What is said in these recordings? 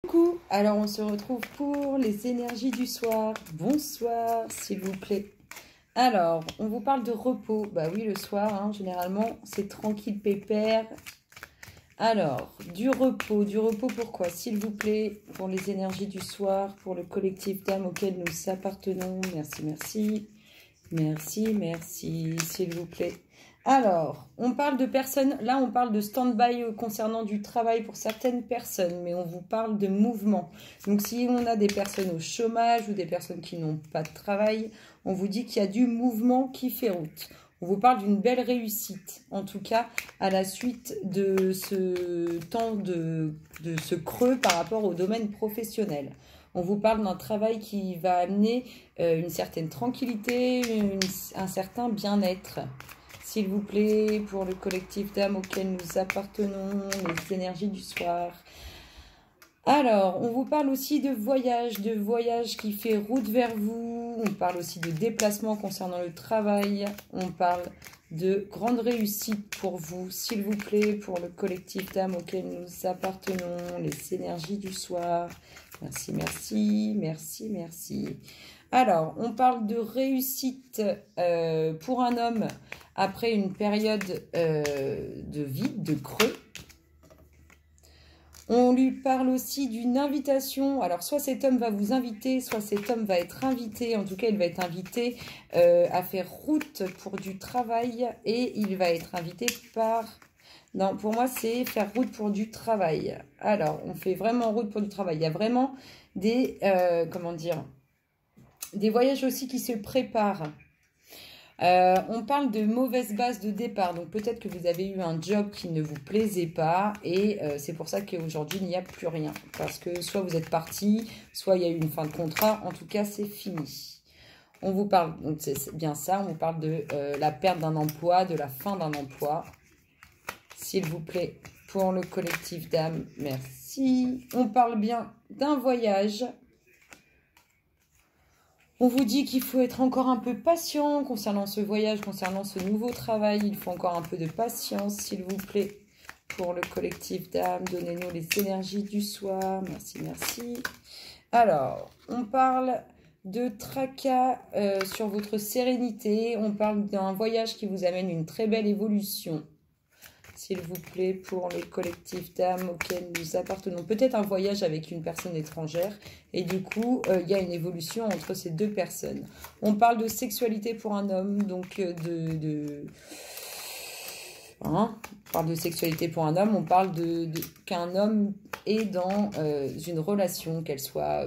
Coucou, alors on se retrouve pour les énergies du soir. Bonsoir, s'il vous plaît. Alors, on vous parle de repos. Bah oui, le soir, hein, généralement, c'est tranquille, pépère. Alors, du repos pourquoi? S'il vous plaît, pour les énergies du soir, pour le collectif d'âmes auquel nous appartenons. Merci, merci. Merci, merci, s'il vous plaît. Alors, on parle de personnes, là on parle de stand-by concernant du travail pour certaines personnes, mais on vous parle de mouvement. Donc si on a des personnes au chômage ou des personnes qui n'ont pas de travail, on vous dit qu'il y a du mouvement qui fait route. On vous parle d'une belle réussite, en tout cas à la suite de ce temps de ce creux par rapport au domaine professionnel. On vous parle d'un travail qui va amener une certaine tranquillité, un certain bien-être. S'il vous plaît, pour le collectif d'âmes auquel nous appartenons, les énergies du soir. Alors, on vous parle aussi de voyage qui fait route vers vous. On parle aussi de déplacement concernant le travail. On parle de grande réussite pour vous, s'il vous plaît, pour le collectif d'âmes auquel nous appartenons, les énergies du soir. Merci, merci, merci, merci. Alors, on parle de réussite pour un homme après une période de vide, de creux. On lui parle aussi d'une invitation. Alors, soit cet homme va vous inviter, soit cet homme va être invité. En tout cas, il va être invité à faire route pour du travail. Et il va être invité par... Non, pour moi, c'est faire route pour du travail. Alors, on fait vraiment route pour du travail. Il y a vraiment des... comment dire, des voyages aussi qui se préparent. On parle de mauvaise base de départ. Donc, peut-être que vous avez eu un job qui ne vous plaisait pas. Et c'est pour ça qu'aujourd'hui, il n'y a plus rien. Parce que soit vous êtes parti, soit il y a eu une fin de contrat. En tout cas, c'est fini. On vous parle, donc c'est bien ça, on vous parle de la perte d'un emploi, de la fin d'un emploi. S'il vous plaît, pour le collectif d'âmes, merci. On parle bien d'un voyage. On vous dit qu'il faut être encore un peu patient concernant ce voyage, concernant ce nouveau travail. Il faut encore un peu de patience, s'il vous plaît, pour le collectif d'âmes. Donnez-nous les énergies du soir. Merci, merci. Alors, on parle de tracas sur votre sérénité. On parle d'un voyage qui vous amène une très belle évolution. S'il vous plaît, pour le collectif d'âmes auquel nous appartenons. Peut-être un voyage avec une personne étrangère. Et du coup, il y a une évolution entre ces deux personnes. On parle de sexualité pour un homme. Donc, on parle de sexualité pour un homme. On parle qu'un homme est dans une relation, qu'elle soit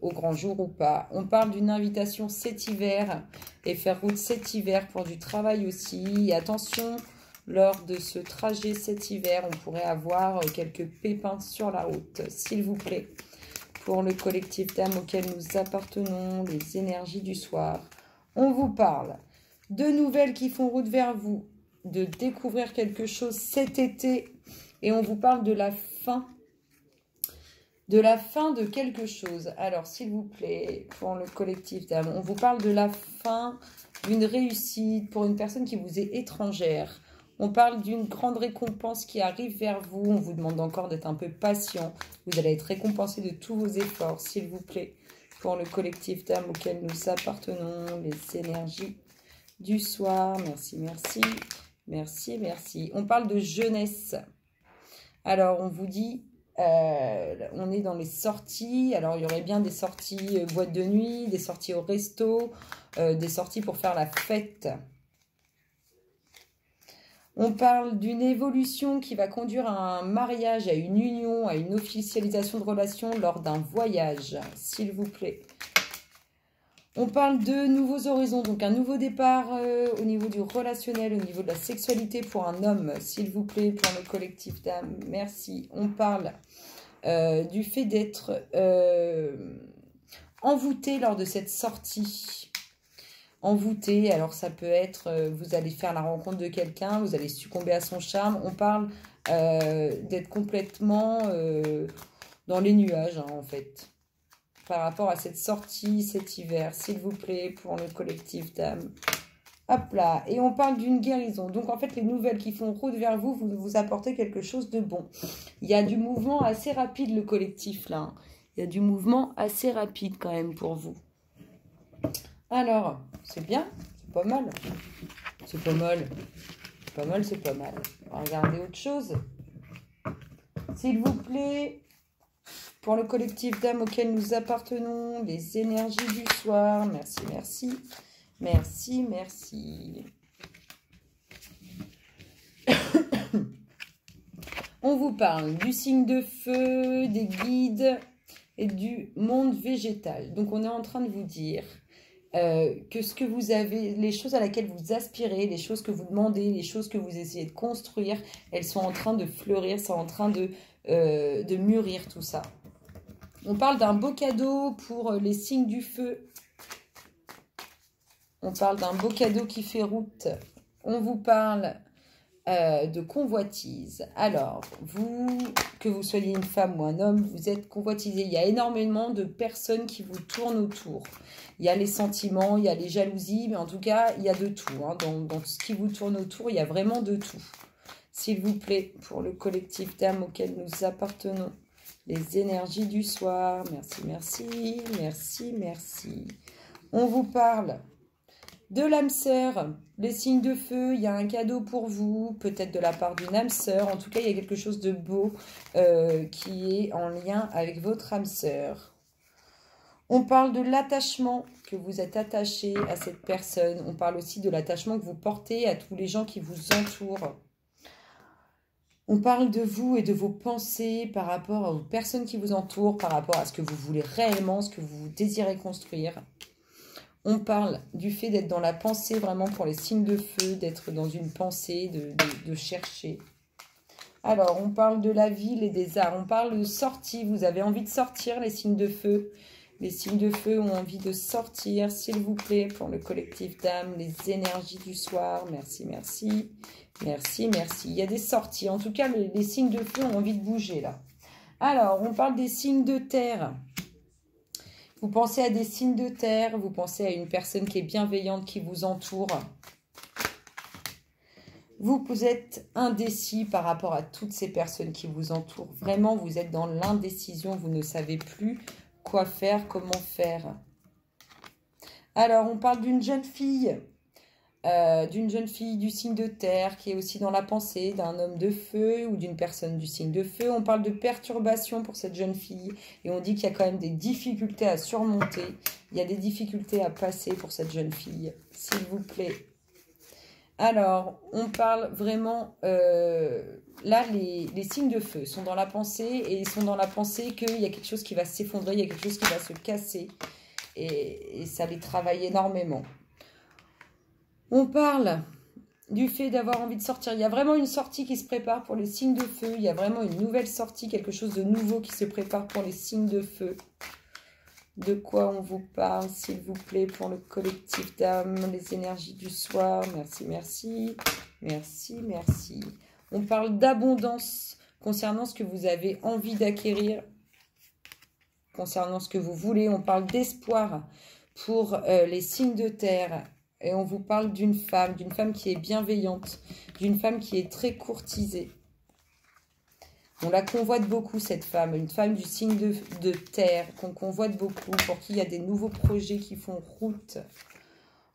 au grand jour ou pas. On parle d'une invitation cet hiver. Et faire route cet hiver pour du travail aussi. Et attention... Lors de ce trajet cet hiver, on pourrait avoir quelques pépins sur la route, s'il vous plaît. Pour le collectif d'âmes auquel nous appartenons, les énergies du soir. On vous parle de nouvelles qui font route vers vous, de découvrir quelque chose cet été. Et on vous parle de la fin de quelque chose. Alors, s'il vous plaît, pour le collectif d'âmes, on vous parle de la fin d'une réussite pour une personne qui vous est étrangère. On parle d'une grande récompense qui arrive vers vous. On vous demande encore d'être un peu patient. Vous allez être récompensé de tous vos efforts, s'il vous plaît, pour le collectif d'âmes auquel nous appartenons, les énergies du soir. Merci, merci, merci, merci. On parle de jeunesse. Alors, on vous dit, on est dans les sorties. Alors, il y aurait bien des sorties boîte de nuit, des sorties au resto, des sorties pour faire la fête. On parle d'une évolution qui va conduire à un mariage, à une union, à une officialisation de relation lors d'un voyage, s'il vous plaît. On parle de nouveaux horizons, donc un nouveau départ au niveau du relationnel, au niveau de la sexualité pour un homme, s'il vous plaît, pour le collectif d'âmes. Merci. On parle du fait d'être envoûté lors de cette sortie. Envoûté, alors ça peut être, vous allez faire la rencontre de quelqu'un, vous allez succomber à son charme. On parle d'être complètement dans les nuages, hein, en fait, par rapport à cette sortie cet hiver, s'il vous plaît, pour le collectif d'âmes. Hop là, et on parle d'une guérison. Donc, en fait, les nouvelles qui font route vers vous, vous apportez quelque chose de bon. Il y a du mouvement assez rapide, le collectif, là. Hein. Il y a du mouvement assez rapide, quand même, pour vous. Alors, c'est bien, c'est pas mal. C'est pas mal. C'est pas mal, c'est pas mal. On va regarder autre chose. S'il vous plaît, pour le collectif d'âmes auquel nous appartenons, les énergies du soir. Merci, merci. Merci, merci. On vous parle du signe de feu, des guides et du monde végétal. Donc, on est en train de vous dire que ce que vous avez, les choses à laquelle vous aspirez, les choses que vous demandez, les choses que vous essayez de construire, elles sont en train de fleurir, c'est en train de mûrir tout ça. On parle d'un beau cadeau pour les signes du feu. On parle d'un beau cadeau qui fait route. On vous parle de convoitise. Alors, vous, que vous soyez une femme ou un homme, vous êtes convoitisé. Il y a énormément de personnes qui vous tournent autour. Il y a les sentiments, il y a les jalousies, mais en tout cas, il y a de tout. Hein. Dans ce qui vous tourne autour, il y a vraiment de tout. S'il vous plaît, pour le collectif d'âmes auquel nous appartenons, les énergies du soir. Merci, merci, merci, merci. On vous parle de l'âme sœur, les signes de feu, il y a un cadeau pour vous, peut-être de la part d'une âme sœur. En tout cas, il y a quelque chose de beau qui est en lien avec votre âme sœur. On parle de l'attachement, que vous êtes attaché à cette personne. On parle aussi de l'attachement que vous portez à tous les gens qui vous entourent. On parle de vous et de vos pensées par rapport aux personnes qui vous entourent, par rapport à ce que vous voulez réellement, ce que vous désirez construire. On parle du fait d'être dans la pensée vraiment pour les signes de feu, d'être dans une pensée, de chercher. Alors, on parle de la ville et des arts. On parle de sortie. Vous avez envie de sortir, les signes de feu. Les signes de feu ont envie de sortir, s'il vous plaît, pour le collectif d'âmes, les énergies du soir. Merci, merci. Merci, merci. Il y a des sorties. En tout cas, les signes de feu ont envie de bouger, là. Alors, on parle des signes de terre. Vous pensez à des signes de terre, vous pensez à une personne qui est bienveillante, qui vous entoure. Vous êtes indécis par rapport à toutes ces personnes qui vous entourent. Vraiment, vous êtes dans l'indécision, vous ne savez plus quoi faire, comment faire. Alors, on parle d'une jeune fille du signe de terre qui est aussi dans la pensée d'un homme de feu ou d'une personne du signe de feu. On parle de perturbation pour cette jeune fille et on dit qu'il y a quand même des difficultés à surmonter. Il y a des difficultés à passer pour cette jeune fille, s'il vous plaît. Alors, on parle vraiment... là, les signes de feu sont dans la pensée et ils sont dans la pensée qu'il y a quelque chose qui va s'effondrer, il y a quelque chose qui va se casser et ça les travaille énormément. On parle du fait d'avoir envie de sortir. Il y a vraiment une sortie qui se prépare pour les signes de feu. Il y a vraiment une nouvelle sortie, quelque chose de nouveau qui se prépare pour les signes de feu. De quoi on vous parle, s'il vous plaît, pour le collectif d'âmes, les énergies du soir. Merci, merci. Merci, merci. On parle d'abondance concernant ce que vous avez envie d'acquérir, concernant ce que vous voulez. On parle d'espoir pour les signes de terre. Et on vous parle d'une femme qui est bienveillante, d'une femme qui est très courtisée. On la convoite beaucoup, cette femme, une femme du signe de terre, qu'on convoite beaucoup, pour qui il y a des nouveaux projets qui font route.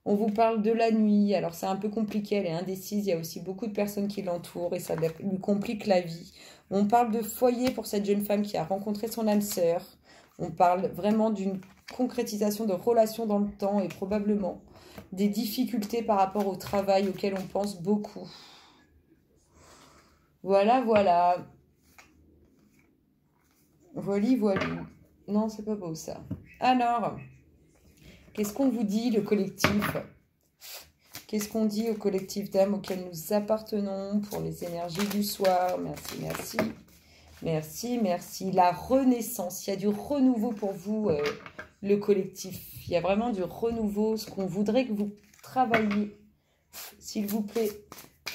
On vous parle de la nuit, alors c'est un peu compliqué, elle est indécise, il y a aussi beaucoup de personnes qui l'entourent et ça lui complique la vie. On parle de foyer pour cette jeune femme qui a rencontré son âme sœur. On parle vraiment d'une concrétisation de relations dans le temps et probablement des difficultés par rapport au travail auquel on pense beaucoup. Voilà, voilà. Voili, voilou. Non, c'est pas beau ça. Alors, qu'est-ce qu'on vous dit, le collectif? Qu'est-ce qu'on dit au collectif d'âmes auquel nous appartenons pour les énergies du soir? Merci, merci. Merci, merci. La renaissance. Il y a du renouveau pour vous, le collectif. Il y a vraiment du renouveau. Ce qu'on voudrait que vous travailliez, s'il vous plaît,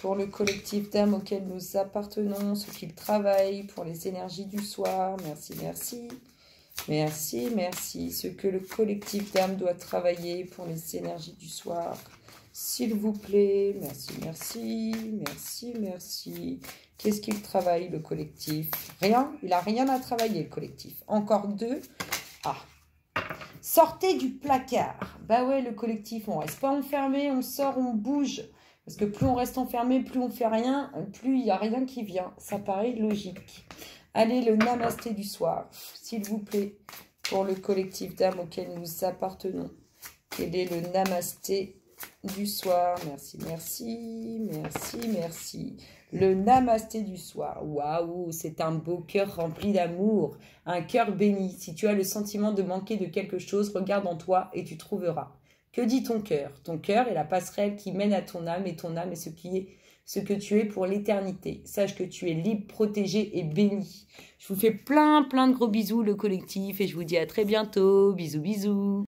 pour le collectif d'âmes auquel nous appartenons, ceux qui travaillent pour les énergies du soir. Merci, merci. Merci, merci. Ce que le collectif d'âmes doit travailler pour les énergies du soir. S'il vous plaît. Merci, merci, merci, merci. Qu'est-ce qu'il travaille, le collectif? Rien. Il n'a rien à travailler, le collectif. Encore 2. Ah. Sortez du placard. Bah ouais, le collectif, on reste pas enfermé, on sort, on bouge. Parce que plus on reste enfermé, plus on fait rien, plus il n'y a rien qui vient. Ça paraît logique. Allez, le namasté du soir, s'il vous plaît, pour le collectif d'âmes auquel nous appartenons. Quel est le namasté du soir? Merci, merci, merci, merci. Le namasté du soir. Waouh, c'est un beau cœur rempli d'amour. Un cœur béni. Si tu as le sentiment de manquer de quelque chose, regarde en toi et tu trouveras. Que dit ton cœur? Ton cœur est la passerelle qui mène à ton âme et ton âme est ce que tu es pour l'éternité. Sache que tu es libre, protégé et béni. Je vous fais plein de gros bisous, le collectif, et je vous dis à très bientôt. Bisous, bisous.